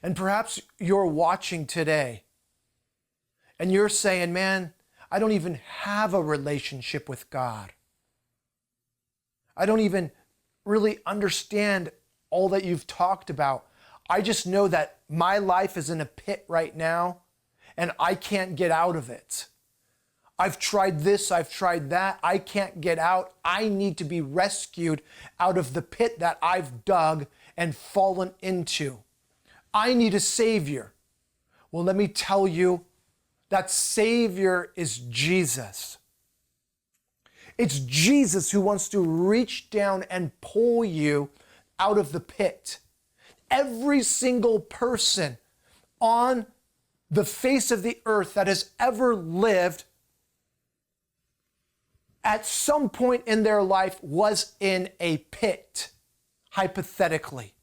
And perhaps you're watching today and you're saying, man, I don't even have a relationship with God. I don't even really understand all that you've talked about. I just know that my life is in a pit right now and I can't get out of it. I've tried this, I've tried that, I can't get out. I need to be rescued out of the pit that I've dug and fallen into. I need a Savior. Well, let me tell you, that Savior is Jesus. It's Jesus who wants to reach down and pull you out of the pit. Every single person on the face of the earth that has ever lived at some point in their life was in a pit, hypothetically.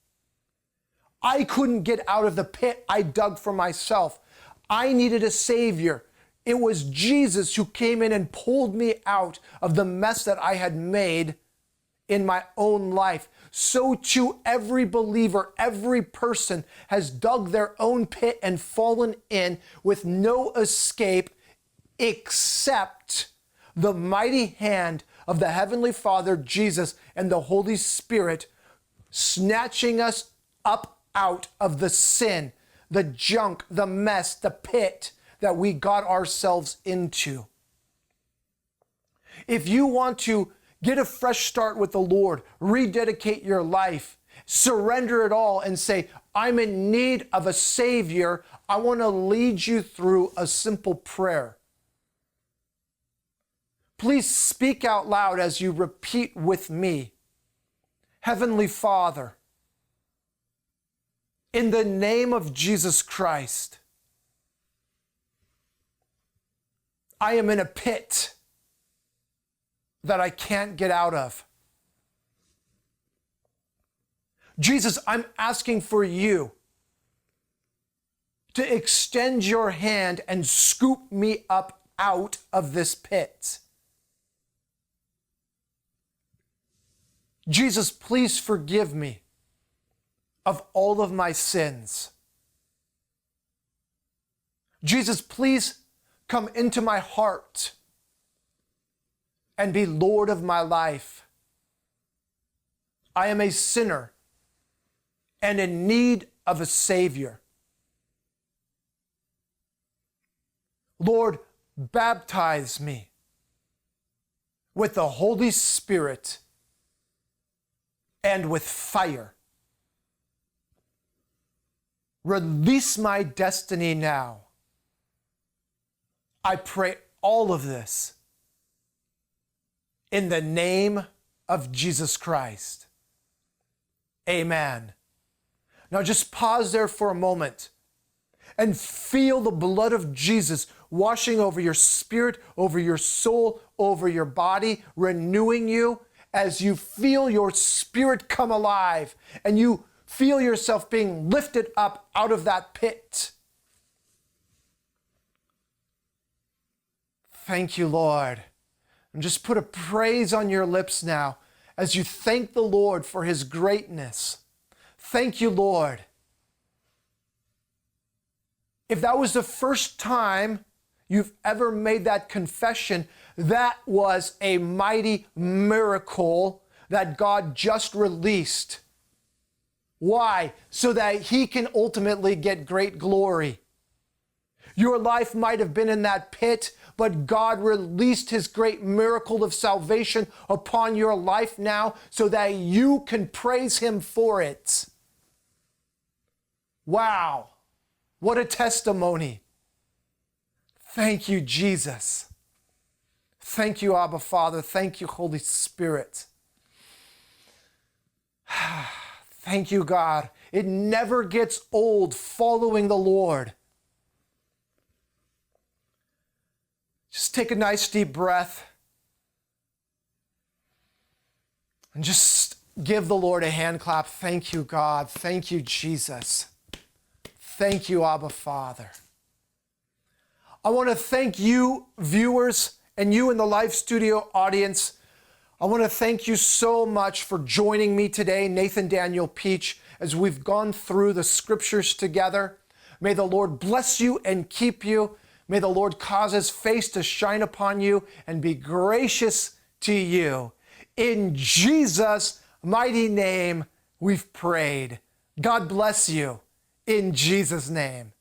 I couldn't get out of the pit I dug for myself. I needed a Savior. It was Jesus who came in and pulled me out of the mess that I had made in my own life. So too, every believer, every person has dug their own pit and fallen in with no escape except the mighty hand of the Heavenly Father, Jesus, and the Holy Spirit snatching us up out of the sin, the junk, the mess, the pit that we got ourselves into. If you want to get a fresh start with the Lord, rededicate your life, surrender it all and say, I'm in need of a Savior, I want to lead you through a simple prayer. Please speak out loud as you repeat with me. Heavenly Father, in the name of Jesus Christ, I am in a pit that I can't get out of. Jesus, I'm asking for you to extend your hand and scoop me up out of this pit. Jesus, please forgive me of all of my sins. Jesus, please come into my heart and be Lord of my life. I am a sinner and in need of a Savior. Lord, baptize me with the Holy Spirit and with fire. Release my destiny now. I pray all of this in the name of Jesus Christ. Amen. Now just pause there for a moment and feel the blood of Jesus washing over your spirit, over your soul, over your body, renewing you as you feel your spirit come alive and you feel yourself being lifted up out of that pit. Thank you, Lord. And just put a praise on your lips now as you thank the Lord for His greatness. Thank you, Lord. If that was the first time you've ever made that confession, that was a mighty miracle that God just released. Why? So that He can ultimately get great glory. Your life might have been in that pit, but God released His great miracle of salvation upon your life now so that you can praise Him for it. Wow, what a testimony. Thank you, Jesus. Thank you, Abba Father. Thank you, Holy Spirit. Thank you, God. It never gets old following the Lord. Just take a nice deep breath and just give the Lord a hand clap. Thank you, God. Thank you, Jesus. Thank you, Abba Father. I want to thank you, viewers, and you in the live studio audience. I want to thank you so much for joining me today, Nathan Daniel Pietsch, as we've gone through the scriptures together. May the Lord bless you and keep you. May the Lord cause his face to shine upon you and be gracious to you. In Jesus' mighty name, we've prayed. God bless you in Jesus' name.